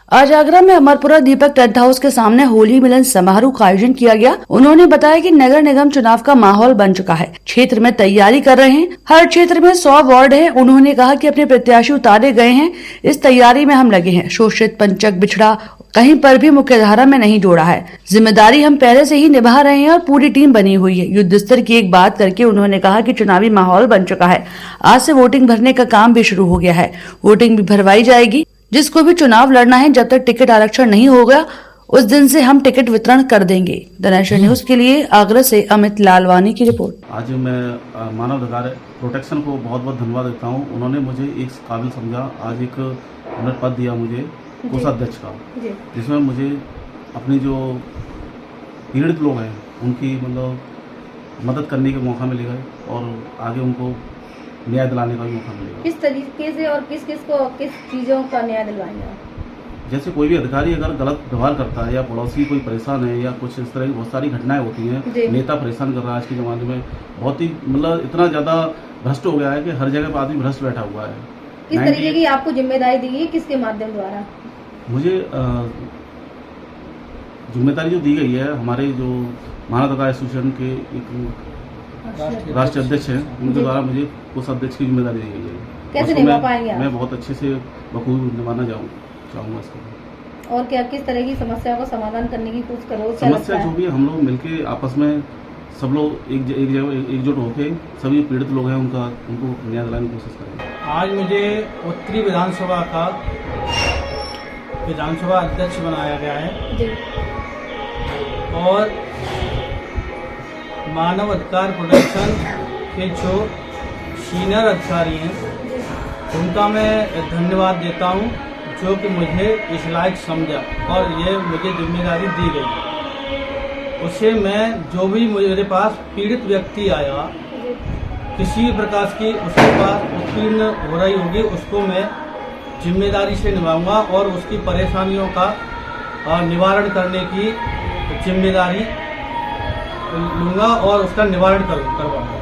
आज आगरा में अमरपुरा दीपक tent house के सामने होली मिलन समारोह का आयोजन किया गया। उन्होंने बताया कि नगर निगम चुनाव का माहौल बन चुका है, क्षेत्र में तैयारी कर रहे हैं। हर क्षेत्र में 100 वार्ड है। उन्होंने कहा कि अपने प्रत्याशी उतारे गए हैं, इस तैयारी में हम लगे हैं। शोषित, पंचक, बिछड़ा कहीं पर भी मुख्य धारा में नहीं जोड़ा है। जिम्मेदारी हम पहले से ही निभा रहे हैं और पूरी टीम बनी हुई है। युद्ध स्तर की एक बात करके उन्होंने कहा कि चुनावी माहौल बन चुका है। आज से वोटिंग भरने का काम भी शुरू हो गया है। वोटिंग भी भरवाई जाएगी। जिसको भी चुनाव लड़ना है, जब तक टिकट आरक्षण नहीं होगा उस दिन से हम टिकट वितरण कर देंगे। द नेशन न्यूज के लिए आगरा से अमित लालवानी की रिपोर्ट। आज मैं मानव अधिकार प्रोटेक्शन को बहुत बहुत धन्यवाद देता हूं। उन्होंने मुझे एक काबिल समझा। आज एक उन्होंने पद दिया मुझे कोषाध्यक्ष का, जिसमें मुझे अपनी जो पीड़ित लोग हैं उनकी मतलब मदद करने का मौका मिलेगा और आगे उनको न्याय दिलाने का भी मौका मिलेगा। किस तरीके से और किस चीज़ों का न्याय दिलवाएंगे? जैसे कोई भी अधिकारी अगर गलत व्यवहार करता है या पड़ोसी कोई परेशान है या कुछ इस तरह की बहुत सारी घटनाएं होती हैं, नेता परेशान कर रहा है आज के ज़माने में, बहुत ही मतलब इतना ज़्यादा भ्रष्ट हो गया है कि हर जगह पर आदमी भ्रष्ट बैठा हुआ है। किस तरीके की आपको जिम्मेदारी दी गई, किसके माध्यम द्वारा? मुझे जिम्मेदारी जो दी गई है, हमारे जो मानव अधिकार एसोसिएशन के एक राष्ट्रीय अध्यक्ष हैं, उनके द्वारा मुझे कोषाध्यक्ष की जिम्मेदारी दी गई है। कैसे निभा पाएंगे आप? मैं बहुत अच्छे से बखूबी निभाना चाहूँगा इसको। और क्या किस तरह की समस्याओं का समाधान करने की कोशिश करोगे? समस्या जो भी है हम लोग मिलके आपस में सब लोग एक जगह एकजुट होकर सभी पीड़ित लोग हैं उनको न्याय दिलाने की कोशिश करेंगे। आज मुझे उत्तरी विधानसभा का विधानसभा अध्यक्ष बनाया गया है जी। और मानव अधिकार प्रोटेक्शन के जो सीनियर अधिकारी हैं उनका मैं धन्यवाद देता हूं, जो कि मुझे इस लायक समझा और ये मुझे जिम्मेदारी दी गई। उससे मैं जो भी मेरे पास पीड़ित व्यक्ति आया, किसी भी प्रकार की उसके पास उत्पीड़न हो रही होगी, उसको मैं जिम्मेदारी से निभाऊंगा और उसकी परेशानियों का निवारण करने की जिम्मेदारी लूँगा और उसका निवारण करवाऊंगा।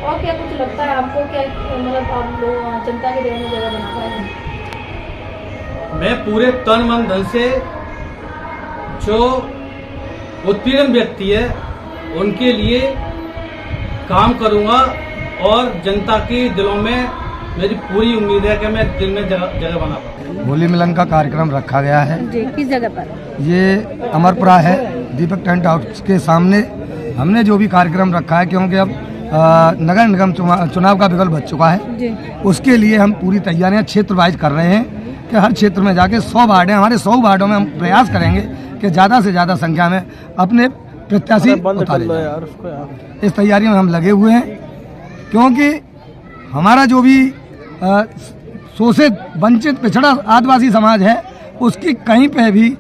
और क्या कुछ लगता है आपको, क्या मतलब आप लोग जनता के दिल में जगह बना पाएंगे? मैं पूरे तन मन धन से जो उत्पीड़न व्यक्ति है उनके लिए काम करूंगा और जनता के दिलों में मेरी पूरी उम्मीद है कि मैं दिल में जगह बना पाऊंगा। होली मिलन का कार्यक्रम रखा गया है जी। किस जगह पर? ये अमरपुरा है, दीपक टेंट हाउस के सामने। हमने जो भी कार्यक्रम रखा है, क्योंकि अब नगर निगम चुनाव का विकल्प बच चुका है जी। उसके लिए हम पूरी तैयारियां क्षेत्र वाइज कर रहे हैं कि हर क्षेत्र में जाके 100 वार्ड हैं, हमारे 100 वार्डों में हम प्रयास करेंगे कि ज़्यादा से ज़्यादा संख्या में अपने प्रत्याशी उतारे जाएं। इस तैयारी में हम लगे हुए हैं, क्योंकि हमारा जो भी शोषित, वंचित, पिछड़ा आदिवासी समाज है उसकी कहीं पे भी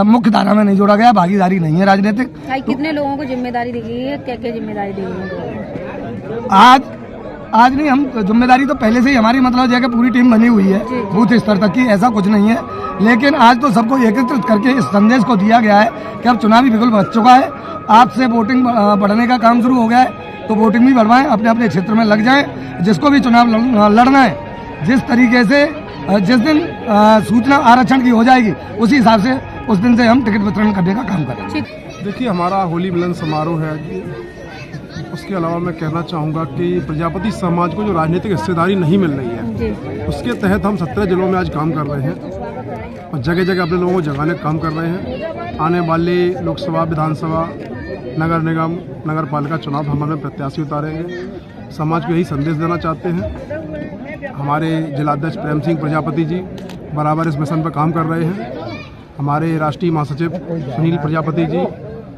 मुख्य धारा में नहीं जोड़ा गया, भागीदारी नहीं है राजनीतिक। कितने लोगों को जिम्मेदारी दी गई है, क्या क्या जिम्मेदारी दी गई है? आज नहीं, हम जिम्मेदारी तो पहले से ही हमारी मतलब है कि पूरी टीम बनी हुई है बूथ स्तर तक की, ऐसा कुछ नहीं है। लेकिन आज तो सबको एकत्रित करके इस संदेश को दिया गया है कि अब चुनावी विकल्प बच चुका है, आज से वोटिंग बढ़ने का काम शुरू हो गया है, तो वोटिंग भी बढ़वाएं, अपने अपने क्षेत्र में लग जाएं। जिसको भी चुनाव लड़ना है, जिस तरीके से जिस दिन सूचना आरक्षण की हो जाएगी उसी हिसाब से उस दिन से हम टिकट वितरण करने का काम करें। देखिए, हमारा होली मिलन समारोह है। उसके अलावा मैं कहना चाहूँगा कि प्रजापति समाज को जो राजनीतिक हिस्सेदारी नहीं मिल रही है, उसके तहत हम 17 जिलों में आज काम कर रहे हैं और जगह जगह अपने लोगों को जगाने का काम कर रहे हैं। आने वाले लोकसभा, विधानसभा, नगर निगम, नगर पालिका चुनाव हम अपने प्रत्याशी उतारेंगे। समाज को यही संदेश देना चाहते हैं। हमारे जिलाध्यक्ष प्रेम सिंह प्रजापति जी बराबर इस मिशन पर काम कर रहे हैं। हमारे राष्ट्रीय महासचिव सुनील प्रजापति जी,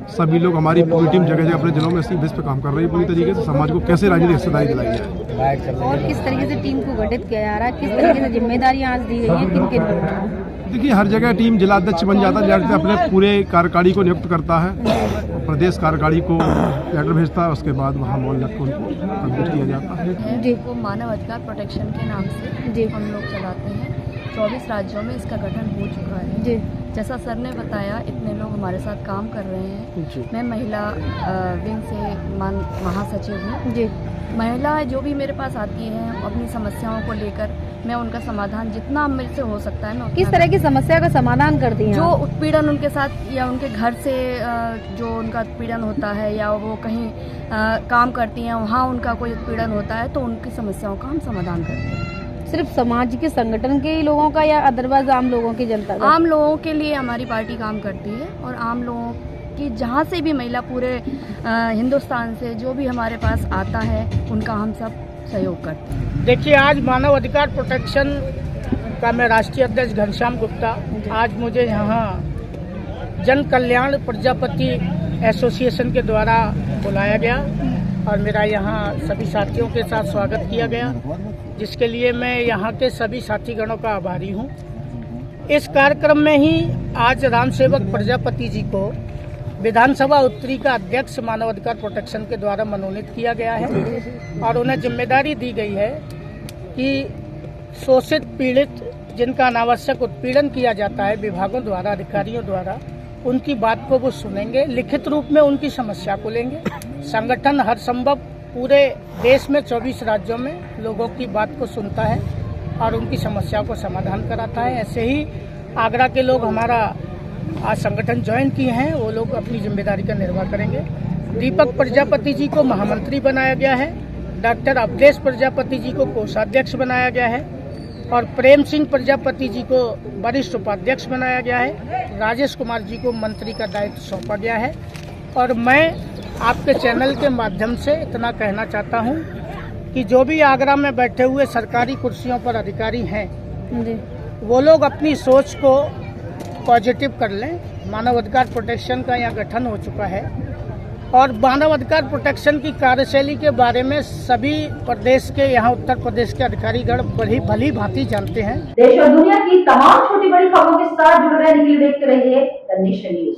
सभी लोग, हमारी पूरी टीम जगह जगह अपने जिलों में इसी बेस पे काम कर रही है, पूरी तरीके से समाज को कैसे राजनीतिक हिस्सेदारी दिलाई जाए। और किस तरीके से टीम को गठित किया जा रहा है, किस तरीके से जिम्मेदारियां आज दी गई हैं, किन किन को? देखिए, हर जगह टीम जिलाध्यक्ष बन जाता है, जिलाध्यक्ष अपने पूरे कार्यकारिणी को नियुक्त करता है, प्रदेश कार्यकारिणी को लेटर भेजता है, उसके बाद वहाँ मॉल लग उनको कंप्लीट किया जाता है जी। वो मानव अधिकार प्रोटेक्शन के नाम से जी हम लोग चलाते हैं। 24 राज्यों में इसका गठन हो चुका है जी। जैसा सर ने बताया, इतने लोग हमारे साथ काम कर रहे हैं। मैं महिला विंग से महासचिव हूँ जी। महिलाएं जो भी मेरे पास आती हैं अपनी समस्याओं को लेकर मैं उनका समाधान जितना मेरे से हो सकता है मैं किस उतना तरह की समस्या का समाधान करती हैं जो आप? उत्पीड़न उनके साथ या उनके घर से जो उनका उत्पीड़न होता है या वो कहीं काम करती हैं वहाँ उनका कोई उत्पीड़न होता है तो उनकी समस्याओं का हम समाधान करते हैं। सिर्फ समाज के संगठन के ही लोगों का या अदरवाइज आम लोगों की जनता का? आम लोगों के लिए हमारी पार्टी काम करती है और आम लोगों की जहाँ से भी महिला पूरे हिंदुस्तान से जो भी हमारे पास आता है उनका हम सब सहयोग करते हैं। देखिए, आज मानव अधिकार प्रोटेक्शन का मैं राष्ट्रीय अध्यक्ष घनश्याम गुप्ता, आज मुझे यहाँ जन कल्याण प्रजापति एसोसिएशन के द्वारा बुलाया गया और मेरा यहाँ सभी साथियों के साथ स्वागत किया गया, जिसके लिए मैं यहाँ के सभी साथीगणों का आभारी हूँ। इस कार्यक्रम में ही आज राम सेवक प्रजापति जी को विधानसभा उत्तरी का अध्यक्ष मानव अधिकार प्रोटेक्शन के द्वारा मनोनीत किया गया है और उन्हें जिम्मेदारी दी गई है कि शोषित पीड़ित जिनका अनावश्यक उत्पीड़न किया जाता है विभागों द्वारा, अधिकारियों द्वारा, उनकी बात को वो सुनेंगे, लिखित रूप में उनकी समस्या को लेंगे। संगठन हर संभव पूरे देश में 24 राज्यों में लोगों की बात को सुनता है और उनकी समस्याओं को समाधान कराता है। ऐसे ही आगरा के लोग हमारा आज संगठन ज्वाइन किए हैं, वो लोग अपनी जिम्मेदारी का निर्वाह करेंगे। दीपक प्रजापति जी को महामंत्री बनाया गया है, डॉक्टर अवधेश प्रजापति जी को कोषाध्यक्ष बनाया गया है और प्रेम सिंह प्रजापति जी को वरिष्ठ उपाध्यक्ष बनाया गया है। राजेश कुमार जी को मंत्री का दायित्व सौंपा गया है और मैं आपके चैनल के माध्यम से इतना कहना चाहता हूं कि जो भी आगरा में बैठे हुए सरकारी कुर्सियों पर अधिकारी हैं वो लोग अपनी सोच को पॉजिटिव कर लें। मानव अधिकार प्रोटेक्शन का यहाँ गठन हो चुका है और मानव अधिकार प्रोटेक्शन की कार्यशैली के बारे में सभी प्रदेश के, यहाँ उत्तर प्रदेश के अधिकारीगण बड़ी भली भांति जानते हैं। देश और दुनिया की तमाम छोटी बड़ी खबरों के साथ जुड़े रहने के लिए देखते रहिए द नेशन न्यूज।